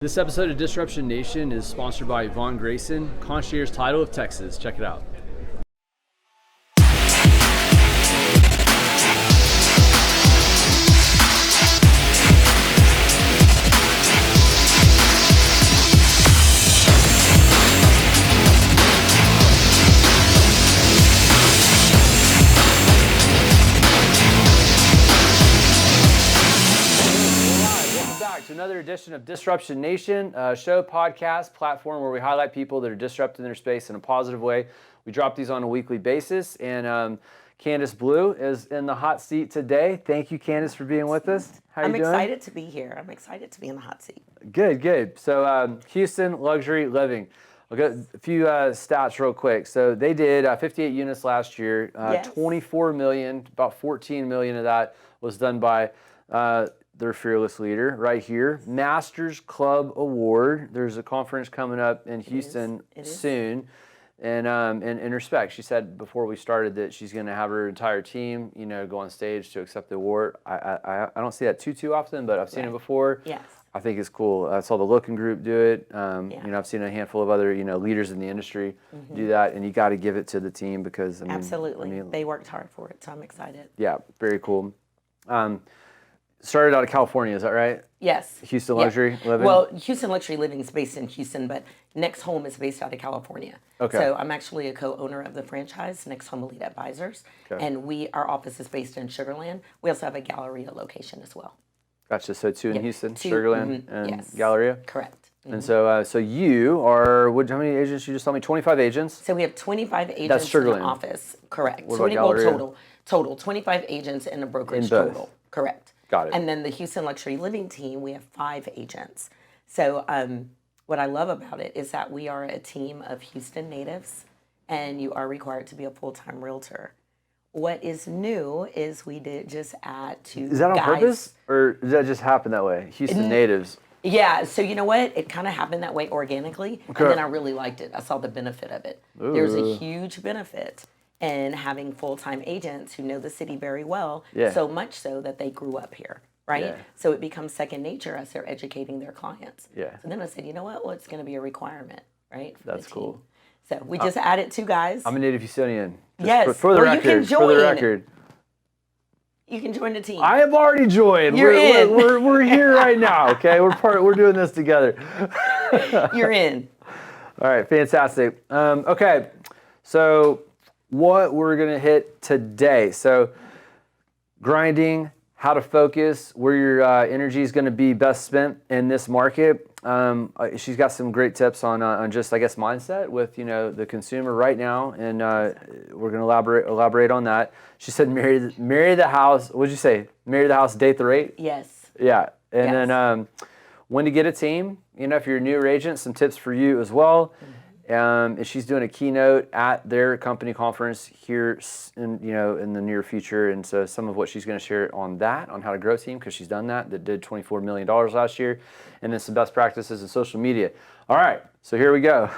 This episode of Disruption Nation is sponsored by Yvonne Grayson, Concierge title of Texas. Check it out. Another edition of Disruption Nation, show, podcast, platform where we highlight people that are disrupting their space in a positive way. We drop these on a weekly basis, and Candace Blue is in the hot seat today. Thank you, Candace, for being with us. How you doing? I'm excited to be here. I'm excited to be in the hot seat. Good. So Houston Luxury Living. I'll get a few stats real quick. So they did 58 units last year, Yes. 24 million, about 14 million of that was done by their fearless leader right here. Masters Club Award. There's a conference coming up in Houston soon. And in respect, she said before we started that she's going to have her entire team, go on stage to accept the award. I don't see that too often, but I've seen it before. Yes. I think it's cool. I saw the Looking Group do it. I've seen a handful of other, leaders in the industry do that, and you got to give it to the team because Absolutely. They worked hard for it, so I'm excited. Yeah, very cool. Started out of California, is that right? Yes. Houston Luxury Living? Well, Houston Luxury Living is based in Houston, but Next Home is based out of California. Okay. So I'm actually a co-owner of the franchise, Next Home Elite Advisors, and our office is based in Sugar Land. We also have a Galleria location as well. Gotcha. So two in Houston, Sugar Land, and yes. Galleria? Correct. And so you are, how many agents? You just told me 25 agents? So we have 25 agents in the office. Correct. What about Galleria? Total 25 agents in a brokerage In both. total. Correct. Got it. And then the Houston Luxury Living team, we have 5 agents. So what I love about it is that we are a team of Houston natives, and you are required to be a full-time realtor. What is new is we did just add to Is that on purpose, or does that just happen that way? Houston natives. Yeah, so you know what? It kind of happened that way organically, Okay. and then I really liked it. I saw the benefit of it. There's a huge benefit in having full-time agents who know the city very well, so much so that they grew up here, right? Yeah. So it becomes second nature as they're educating their clients. Yeah. So then I said, you know what? Well, it's going to be a requirement, right? For That's the team. cool. So we just added 2 guys. I'm a native Houstonian. Yes. For the Well, you record. can For the join. record. You can join the team. I have already joined. You're in. We're here right now. Okay, we're doing this together. You're in. All right, fantastic. Okay, so what we're gonna hit today. So grinding, how to focus, where your energy is gonna be best spent in this market. She's got some great tips on just, I guess, mindset with the consumer right now, and we're gonna elaborate on that. She said, marry the house. What'd you say? Marry the house, date the rate. Yes. Yeah, and then when to get a team. If you're a newer agent, some tips for you as well. And she's doing a keynote at their company conference here in the near future, and so some of what she's going to share on how to grow a team, because she's done that did $24 million last year, and then some best practices in social media. All right, so here we go.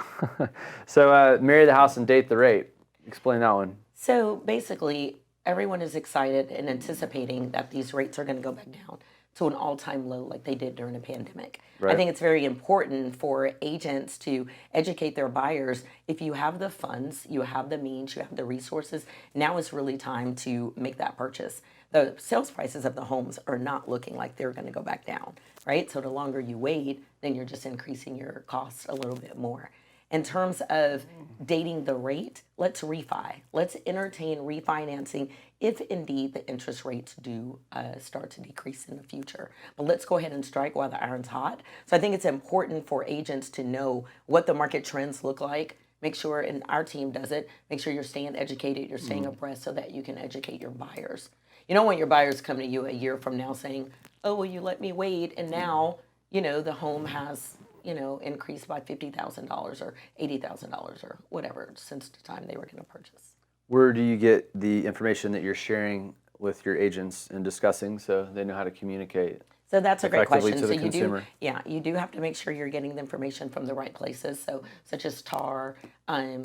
So marry the house and date the rate. Explain that one. So basically, everyone is excited and anticipating that these rates are going to go back down to an all-time low like they did during the pandemic. Right. I think it's very important for agents to educate their buyers. If you have the funds, you have the means, you have the resources, now is really time to make that purchase. The sales prices of the homes are not looking like they're going to go back down, right? So the longer you wait, then you're just increasing your costs a little bit more. In terms of dating the rate, let's refi. Let's entertain refinancing if indeed the interest rates do start to decrease in the future. But let's go ahead and strike while the iron's hot. So I think it's important for agents to know what the market trends look like. Make sure, and our team does it, make sure you're staying educated, you're staying abreast so that you can educate your buyers. You don't want your buyers come to you a year from now saying, oh, well, you let me wait, and now, the home has increased by $50,000 or $80,000 or whatever since the time they were going to purchase. Where do you get the information that you're sharing with your agents and discussing so they know how to communicate? So that's a great question. To the consumer? You do have to make sure you're getting the information from the right places. So such as TAR,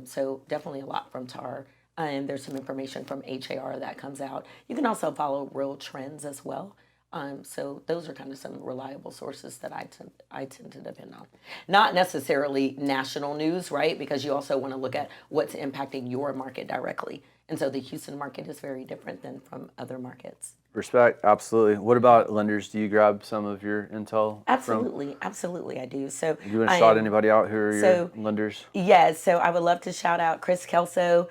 so definitely a lot from TAR. There's some information from HAR that comes out. You can also follow real trends as well. So those are kind of some reliable sources that I tend to depend on. Not necessarily national news, right? Because you also want to look at what's impacting your market directly. And so the Houston market is very different than from other markets. Respect, absolutely. What about lenders? Do you grab some of your intel from? Absolutely, I do. So Do you want to shout anybody out? Who are so your lenders? yeah, so I would love to shout out Chris Kelso,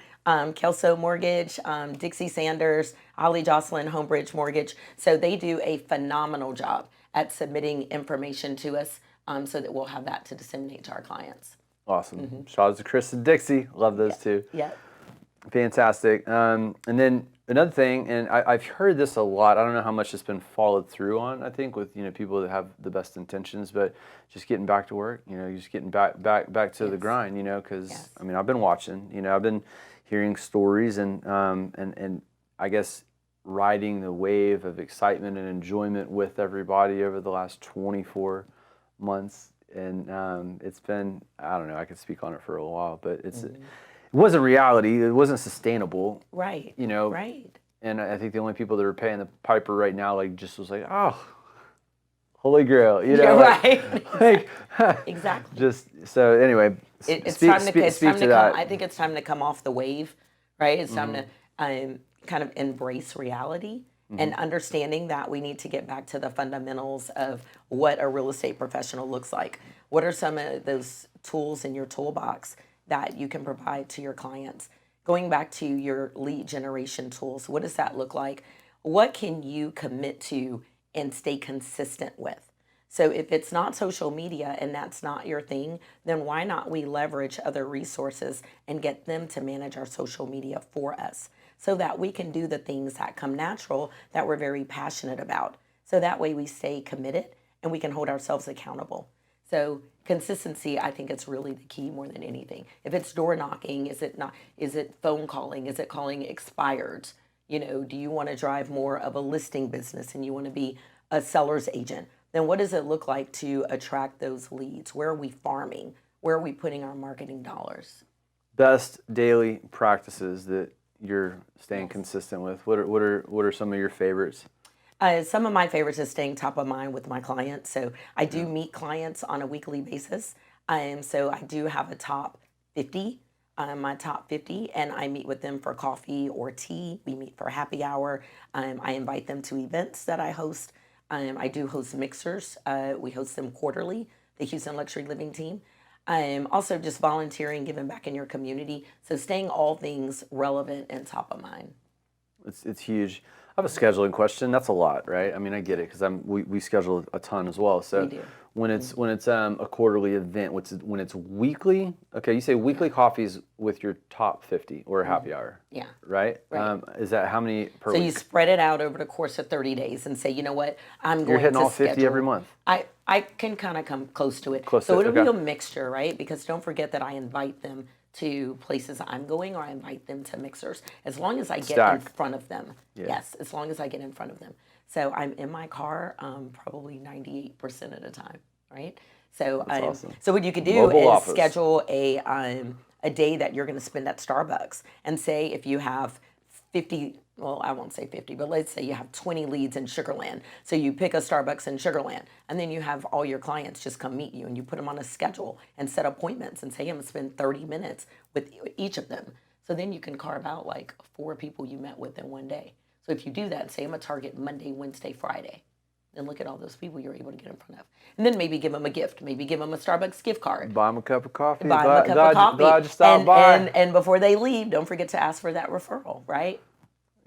Kelso Mortgage, Dixie Sanders, Holly Jocelyn, Homebridge Mortgage. So they do a phenomenal job at submitting information to us so that we'll have that to disseminate to our clients. Awesome. Shout out to Chris and Dixie. Love those two. Yeah. Fantastic. And then another thing, and I've heard this a lot. I don't know how much it's been followed through on. I think with people that have the best intentions, but just getting back to work. You're just getting back to the grind. Because I mean, I've been watching. I've been hearing stories and I guess riding the wave of excitement and enjoyment with everybody over the last 24 months. And it's been, I don't know, I could speak on it for a while, but it wasn't reality. It wasn't sustainable. Right. Right. And I think the only people that are paying the piper right now, just was like, oh, holy grail, right. Exactly. Just so anyway, it's speak time to that. I think it's time to come off the wave, right? It's time to kind of embrace reality and understanding that we need to get back to the fundamentals of what a real estate professional looks like. What are some of those tools in your toolbox that you can provide to your clients? Going back to your lead generation tools, what does that look like? What can you commit to and stay consistent with? So if it's not social media and that's not your thing, then why not we leverage other resources and get them to manage our social media for us so that we can do the things that come natural that we're very passionate about. So that way we stay committed and we can hold ourselves accountable. So consistency, I think it's really the key more than anything. If it's door knocking, is it phone calling? Is it calling expireds? Do you want to drive more of a listing business and you want to be a seller's agent? Then what does it look like to attract those leads? Where are we farming? Where are we putting our marketing dollars? Best daily practices that you're staying consistent with. What are some of your favorites? Some of my favorites is staying top of mind with my clients. So I do meet clients on a weekly basis. So I do have a top 50, my top 50, and I meet with them for coffee or tea. We meet for happy hour. I invite them to events that I host. I do host mixers. We host them quarterly, the Houston Luxury Living team. Also just volunteering, giving back in your community. So staying all things relevant and top of mind. It's huge. I have a scheduling question. That's a lot, right? I mean, I get it because we schedule a ton as well. So we do. when it's a quarterly event, when it's weekly, okay, you say weekly coffees with your top 50 or a happy hour. Yeah. Right? Is that how many per week? So you spread it out over the course of 30 days and say, you know what, You're hitting all 50 every month. I can kind of come close to it. So it'll be a mixture, right? Because don't forget that I invite them to places I'm going, or I invite them to mixers. As long as I get in front of them. Yeah. Yes, as long as I get in front of them. So I'm in my car probably 98% of the time, right? So awesome. So what you could do Mobile is office. schedule a day that you're going to spend at Starbucks, and say if you have 50, well, I won't say 50, but let's say you have 20 leads in Sugarland. So you pick a Starbucks in Sugarland, and then you have all your clients just come meet you, and you put them on a schedule and set appointments and say, I'm going to spend 30 minutes with each of them. So then you can carve out like 4 people you met with in one day. So if you do that, say I'm going to target Monday, Wednesday, Friday, then look at all those people you're able to get in front of. And then maybe give them a gift. Maybe give them a Starbucks gift card. Buy them a cup of coffee. Buy them a cup of coffee. Glad you stopped by. And before they leave, don't forget to ask for that referral, right?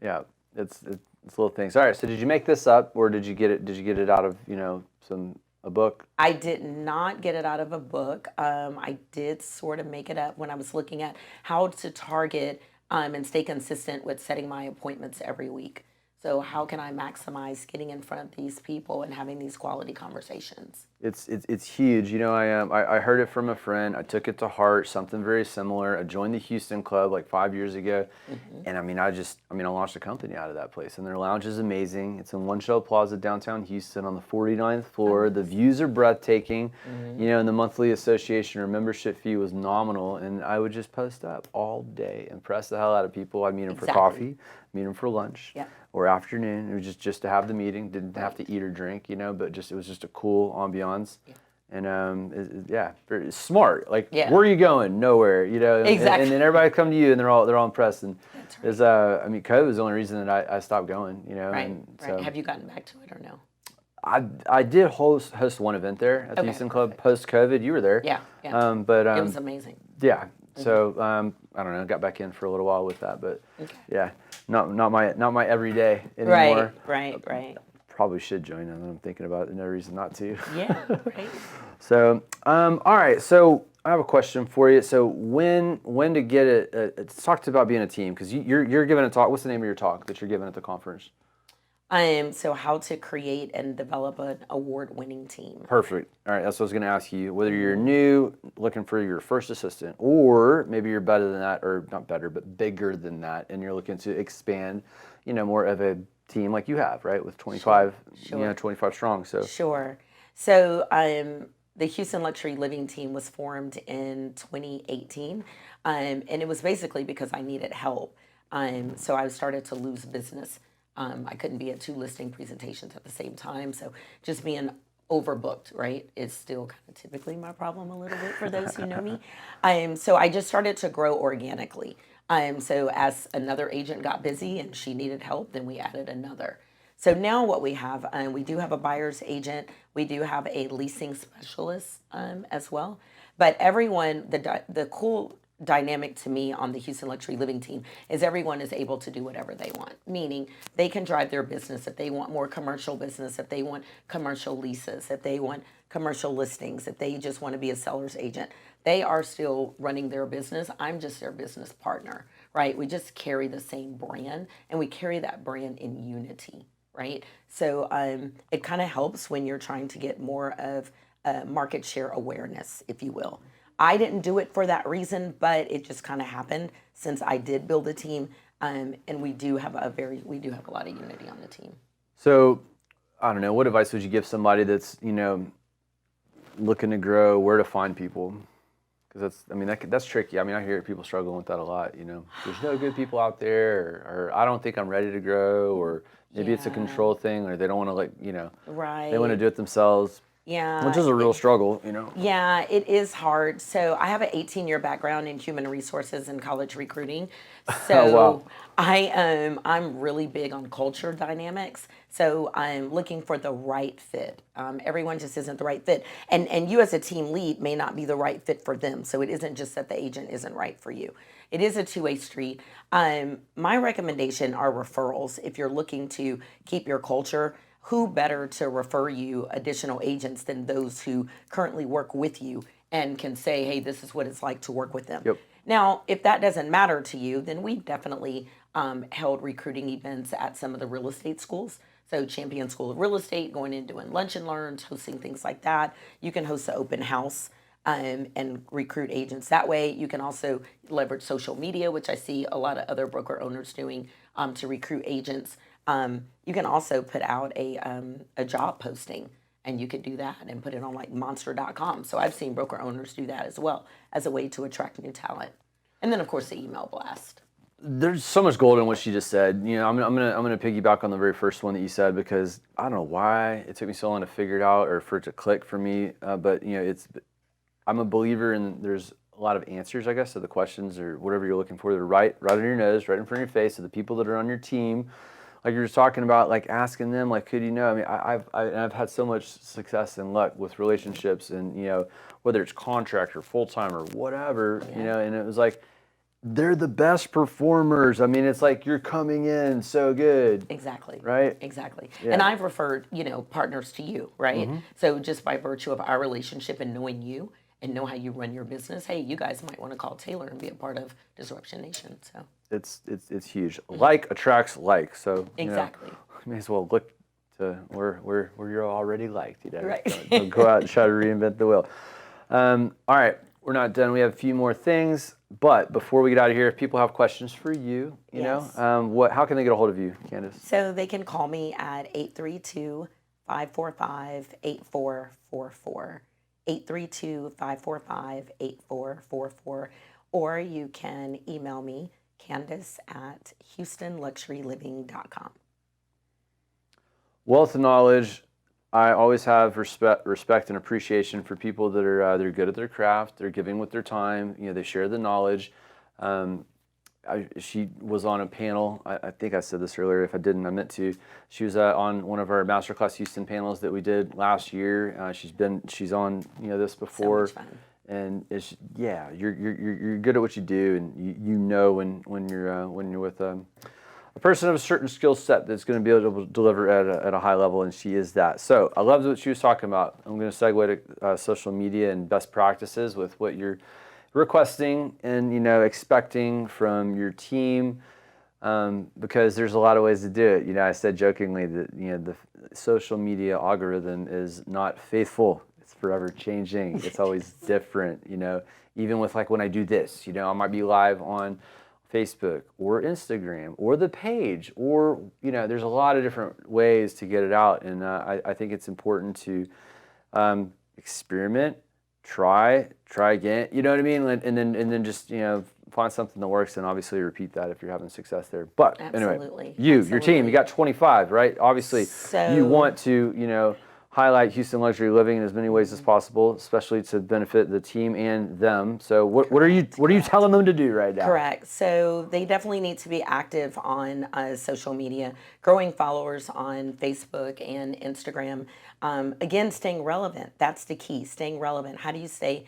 Yeah, it's little things. All right, so did you make this up, or did you get it out of a book? I did not get it out of a book. I did sort of make it up when I was looking at how to target and stay consistent with setting my appointments every week. So how can I maximize getting in front of these people and having these quality conversations? It's huge. You know, I heard it from a friend. I took it to heart. Something very similar. I joined the Houston Club like 5 years ago, and I launched a company out of that place. And their lounge is amazing. It's in One Shell Plaza, downtown Houston, on the 49th floor. The views are breathtaking. You know, and the monthly association or membership fee was nominal. And I would just post up all day, impress the hell out of people. I'd meet them for coffee, meet them for lunch. Yeah. Or afternoon. It was just to have the meeting. Didn't have to eat or drink, you know, but it was just a cool ambiance. Yeah. And very smart. Like, where are you going? Nowhere, you know. Exactly. And then everybody come to you, and they're all impressed. And there's COVID was the only reason that I stopped going, you know. Right. And right. Have you gotten back to it or no? I did host one event there at the Houston Club post COVID. You were there. Yeah. But it was amazing. Yeah. So I don't know. Got back in for a little while with that, but yeah, not my everyday anymore. Right. Probably should join them. I'm thinking about it. No reason not to. Yeah. Right. So all right. So I have a question for you. So when to get it? Talk about being a team, because you're giving a talk. What's the name of your talk that you're giving at the conference? So how to create and develop an award-winning team. Perfect. All right, that's what I was going to ask you. Whether you're new, looking for your first assistant, or maybe you're better than that, or not better, but bigger than that, and you're looking to expand, you know, more of a team like you have, right, with 25, Sure. you know, 25 strong. So Sure. So the Houston Luxury Living team was formed in 2018, and it was basically because I needed help. So I started to lose business. I couldn't be at 2 listing presentations at the same time. So just being overbooked, right, is still kind of typically my problem a little bit for those who know me. So I just started to grow organically. So as another agent got busy and she needed help, then we added another. So now what we have, we do have a buyer's agent. We do have a leasing specialist as well. But everyone, the cool dynamic to me on the Houston Luxury Living team is everyone is able to do whatever they want, meaning they can drive their business if they want more commercial business, if they want commercial leases, if they want commercial listings, if they just want to be a seller's agent. They are still running their business. I'm just their business partner, right? We just carry the same brand, and we carry that brand in unity, right? So it kind of helps when you're trying to get more of market share awareness, if you will. I didn't do it for that reason, but it just kind of happened since I did build a team, and we do have a lot of unity on the team. So, I don't know, what advice would you give somebody that's, you know, looking to grow, where to find people? Because that's tricky. I mean, I hear people struggling with that a lot, you know. There's no good people out there, or I don't think I'm ready to grow, or maybe it's a control thing, or they don't want to, like, you know, right. They want to do it themselves. Yeah. Which is a real struggle, you know. Yeah, it is hard. So I have an 18-year background in human resources and college recruiting. So wow. I'm really big on culture dynamics. So I'm looking for the right fit. Everyone just isn't the right fit. And you as a team lead may not be the right fit for them. So it isn't just that the agent isn't right for you. It is a two-way street. My recommendation are referrals. If you're looking to keep your culture, who better to refer you additional agents than those who currently work with you and can say, hey, this is what it's like to work with them. Yep. Now, if that doesn't matter to you, then we've definitely held recruiting events at some of the real estate schools. So Champion School of Real Estate, going in doing lunch and learns, hosting things like that. You can host an open house and recruit agents that way. You can also leverage social media, which I see a lot of other broker owners doing to recruit agents. You can also put out a job posting, and you could do that and put it on like monster.com. So I've seen broker owners do that as well as a way to attract new talent. And then of course the email blast. There's so much gold in what she just said. You know, I'm gonna piggyback on the very first one that you said, because I don't know why it took me so long to figure it out or for it to click for me. But you know, I'm a believer in there's a lot of answers, I guess, to the questions or whatever you're looking for. They're right on your nose, right in front of your face. So the people that are on your team, like you were talking about, like asking them, like, could you know? I mean, I've had so much success and luck with relationships, and you know, whether it's contract or full time or whatever, you know, and it was like, they're the best performers. I mean, it's like you're coming in so good. Exactly. Right? Exactly. Yeah. And I've referred, you know, partners to you, right? So just by virtue of our relationship and knowing you and know how you run your business, hey, you guys might want to call Taylor and be a part of Disruption Nation. So it's huge. Like attracts like. So exactly. You may as well look to where you're already liked. You know, Right. don't go out and try to reinvent the wheel. All right, we're not done. We have a few more things, but before we get out of here, if people have questions for you, you Yes. know, how can they get a hold of you, Candace? So they can call me at 832-545-8444. 832-545-8444. Or you can email me, Candace@HoustonLuxuryLiving.com. Wealth and knowledge. I always have respect and appreciation for people that are they're good at their craft. They're giving with their time. You know, they share the knowledge. She was on a panel. I think I said this earlier. If I didn't, I meant to. She was on one of our Masterclass Houston panels that we did last year. She's on this before. So much fun. And you're good at what you do, and you know when you're with a person of a certain skill set that's going to be able to deliver at a high level, and she is that. So I loved what she was talking about. I'm going to segue to social media and best practices with what you're requesting and expecting from your team, because there's a lot of ways to do it. I said jokingly that the social media algorithm is not faithful. It's forever changing. It's always different. Even with like when I do this, I might be live on Facebook or Instagram or the page, or there's a lot of different ways to get it out, and I think it's important to experiment, try again. You know what I mean? And then just find something that works, and obviously repeat that if you're having success there. But Absolutely. anyway, your team, you got 25, right? Obviously, you want to highlight Houston luxury living in as many ways as possible, especially to benefit the team and them. So what are you telling them to do right now? Correct. So they definitely need to be active on social media, growing followers on Facebook and Instagram. Again, staying relevant. That's the key. Staying relevant. How do you stay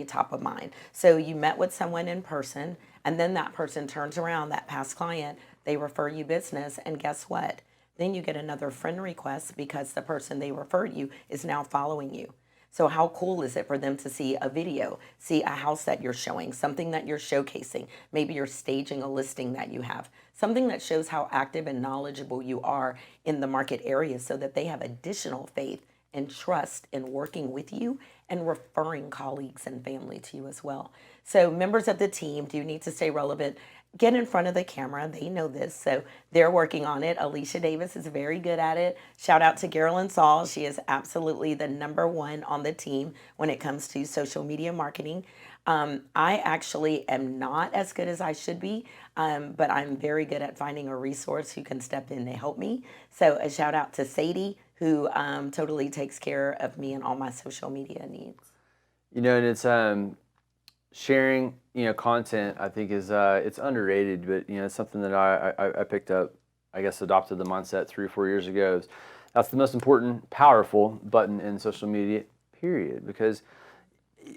top of mind? So you met with someone in person, and then that person turns around, that past client, they refer you business, and guess what? Then you get another friend request because the person they referred you is now following you. So how cool is it for them to see a video, see a house that you're showing, something that you're showcasing? Maybe you're staging a listing that you have, something that shows how active and knowledgeable you are in the market area, so that they have additional faith and trust in working with you and referring colleagues and family to you as well. So members of the team do need to stay relevant. Get in front of the camera. They know this, so they're working on it. Alicia Davis is very good at it. Shout out to Carolyn Saul. She is absolutely the #1 on the team when it comes to social media marketing. I actually am not as good as I should be, but I'm very good at finding a resource who can step in to help me. So a shout out to Sadie, who totally takes care of me and all my social media needs. And it's sharing content, I think is it's underrated, but it's something that I picked up, I guess adopted the mindset 3 or 4 years ago. That's the most important, powerful button in social media, period. Because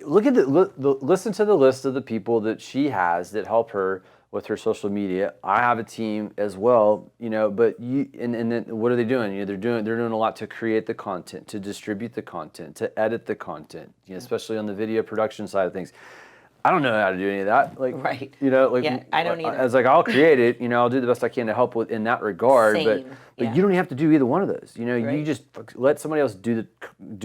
look at listen to the list of the people that she has that help her with her social media. I have a team as well, but and then what are they doing? They're doing a lot to create the content, to distribute the content, to edit the content, especially on the video production side of things. I don't know how to do any of that. Right. Yeah, I don't either. I was like, I'll create it. I'll do the best I can to help with in that regard. Same. But Yeah. you don't have to do either one of those. Right. You just let somebody else do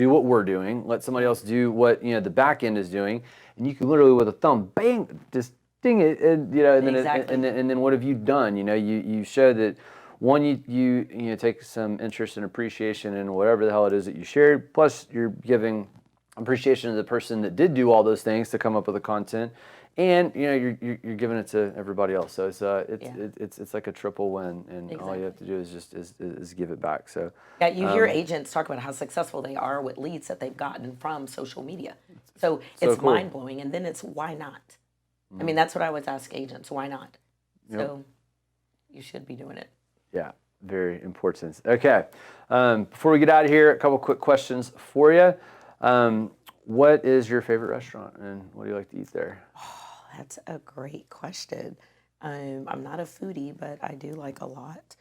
what we're doing. Let somebody else do what the back end is doing, and you can literally with a thumb, bang, just ding it, and Exactly. and then what have you done? You show that one, you take some interest and appreciation in whatever the hell it is that you shared. Plus, you're giving appreciation to the person that did do all those things to come up with the content, and you're giving it to everybody else. So it's like a triple win, and all you have to do is just is give it back. So yeah, you hear agents talk about how successful they are with leads that they've gotten from social media. So it's cool. mind blowing, and then it's why not? I mean, that's what I always ask agents. Why not? Yep. So you should be doing it. Yeah, very important. Okay, before we get out of here, a couple quick questions for you. What is your favorite restaurant, and what do you like to eat there? Oh, that's a great question. I'm not a foodie, but I do like a lot.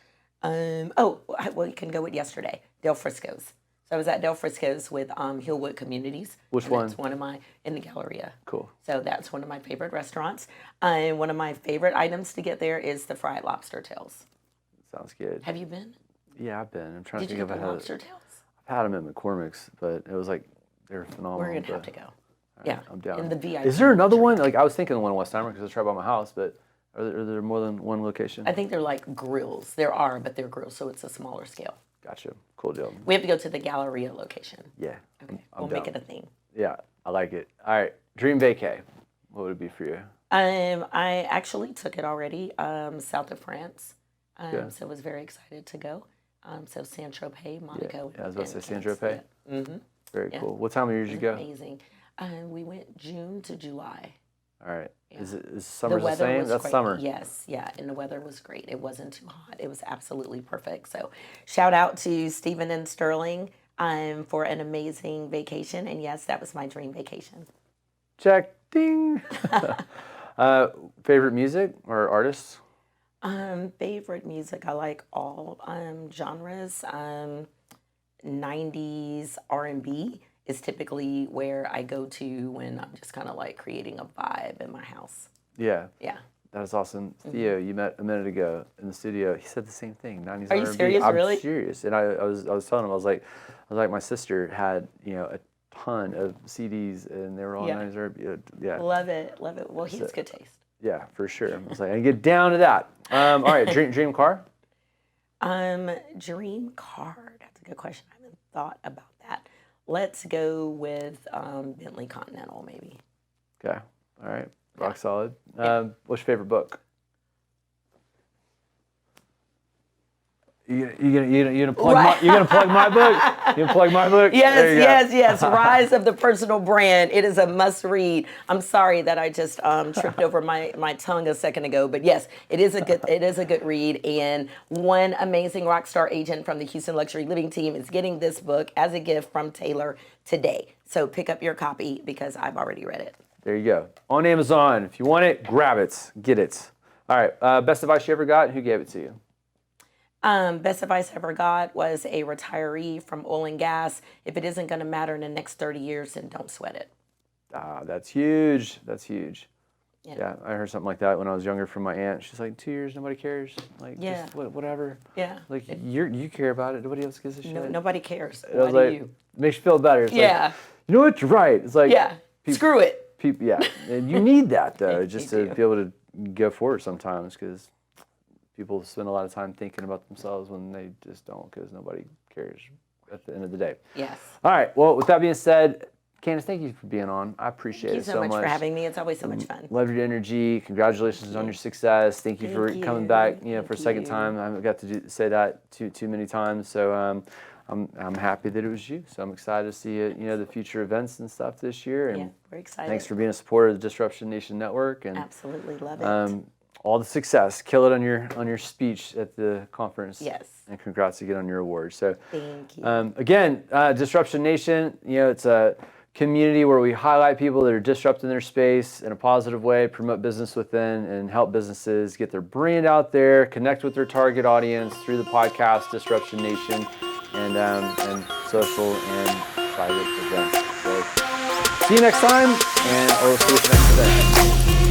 Well, you can go with yesterday, Del Frisco's. So I was at Del Frisco's with Hillwood Communities. Which one? It's one of my, in the Galleria. Cool. So that's one of my favorite restaurants. One of my favorite items to get there is the fried lobster tails. Sounds good. Have you been? Yeah, I've been. I'm trying Did to you think get if the I had. lobster tails? I've had them at McCormick's, but it was like they're phenomenal. We're gonna have but- to go. Yeah, I'm down. in the VIP. Is there another one? Like I was thinking the one in Westheimer because it's right by my house, but are there more than one location? I think they're like grills. There are, but they're grills, so it's a smaller scale. Gotcha. Cool deal. We have to go to the Galleria location. Yeah. Okay, I'm we'll make down. it a thing. Yeah, I like it. All right, dream vacay. What would it be for you? I actually took it already, south of France. Yeah. So I was very excited to go. So Saint-Tropez, Monaco. Yeah, I was about to and say Saint Cannes. Tropez. Yeah. Mm-hmm. Very Yeah. cool. What time of year did you go? Amazing. We went June to July. All right. Yeah. Is summer the weather same? was That's great. summer. Yes, yeah, and the weather was great. It wasn't too hot. It was absolutely perfect. So, shout out to Stephen and Sterling for an amazing vacation. And yes, that was my dream vacation. Check. Ding. Favorite music or artists? Favorite music, I like all genres. 90s R&B is typically where I go to when I'm just kind of like creating a vibe in my house. Yeah. Yeah. That is awesome. Theo, you met a minute ago in the studio. He said the same thing. 90s Are you R&B. serious? I'm Really? serious. And I was telling him, I was like, my sister had, a ton of CDs and they were all Yeah. 90s R&B. Yeah. Love it, love it. Well, he has good taste. Yeah, for sure. I was like, I get down to that. All right, dream car? Dream car. That's a good question. I haven't thought about that. Let's go with Bentley Continental, maybe. Okay. All right. Rock solid. What's your favorite book? You gonna plug Right. you gonna plug my book? You gonna plug my book? There you go. Yes. Rise of the Personal Brand. It is a must read. I'm sorry that I just tripped over my tongue a second ago, but yes, it is a good read. And one amazing rock star agent from the Houston Luxury Living team is getting this book as a gift from Taylor today. So pick up your copy because I've already read it. There you go. On Amazon. If you want it, grab it. Get it. All right. Best advice you ever got? Who gave it to you? Best advice I ever got was a retiree from oil and gas. If it isn't going to matter in the next 30 years, then don't sweat it. That's huge. That's huge. Yeah. Yeah, I heard something like that when I was younger from my aunt. She's like, 2 years, nobody cares. Like, Yeah. just whatever. Yeah. Like, you care about it. Nobody else gives a shit. No, nobody cares. And I Why was do like, you? makes you feel better. It's Yeah. like, you know what? You're right. It's like, Yeah. Screw it. Yeah. And you need that, though, just You to do. be able to go forward sometimes because people spend a lot of time thinking about themselves when they just don't because nobody cares at the end of the day. Yes. All right. Well, with that being said, Candace, thank you for being on. I appreciate Thank you it so much for having me. It's always so much fun. Love your energy. Congratulations on your success. Thank you for Thank coming you. back. For a Thank second you. time. I haven't got to say that too many times. So I'm happy that it was you. So I'm excited to see the future events and stuff this year. And Yeah, we're excited. thanks for being a supporter of the Disruption Nation Network and Absolutely love it. all the success. Kill it on your speech at the conference. Yes. And congrats again on your award. So Thank you. again, Disruption Nation. It's a community where we highlight people that are disrupting their space in a positive way, promote business within, and help businesses get their brand out there, connect with their target audience through the podcast Disruption Nation, and social and private events. So see you next time, and we'll see you next day.